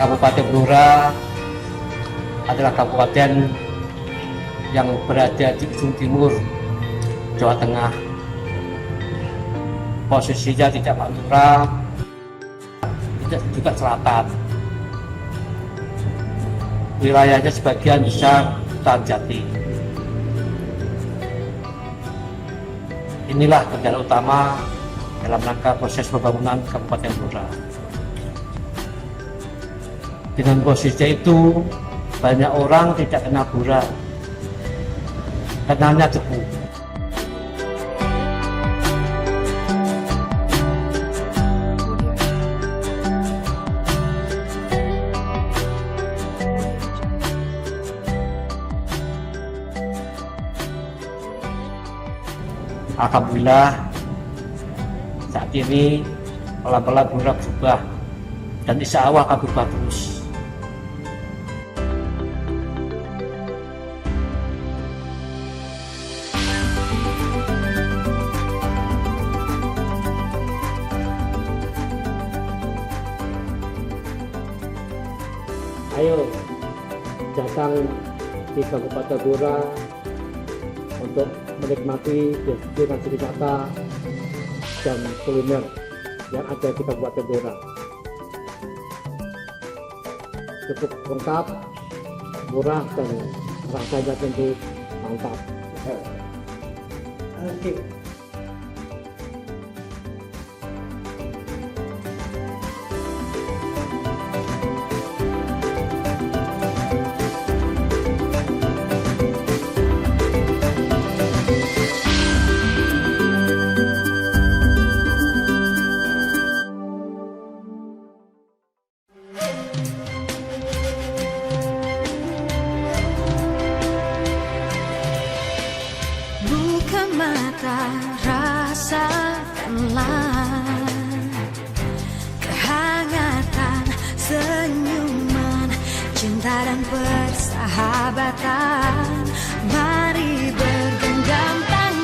Kabupaten Blora adalah kabupaten yang berada di ujung timur Jawa Tengah. Posisinya tidak Pantura, tidak juga selatan. Wilayahnya sebagian besar hutan jati. Inilah kendala utama dalam rangka proses pembangunan Kabupaten Blora. Dengan posisi itu, banyak orang tidak kenal Blora, kenalnya debu. Alhamdulillah, saat ini pelan-pelan Blora berubah dan insya Allah akan berubah terus. Ayo datang di Kabupaten Blora untuk menikmati destinasi wisata dan kuliner yang ada di Kabupaten Blora. Cukup lengkap, murah, dan rasanya tentu mantap. Oke. Buka mata, rasakanlah kehangatan, senyuman, cinta dan persahabatan. Mari bergenggam tangan,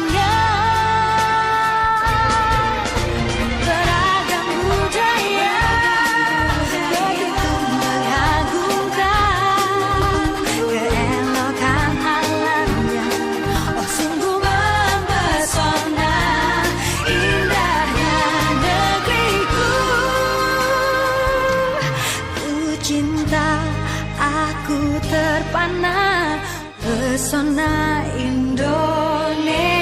beragam budaya begitu mengagumkan, keelokan alamnya, oh sungguh mempesona, indahnya negeriku. Ku cinta, aku terpana, pesona Indonesia.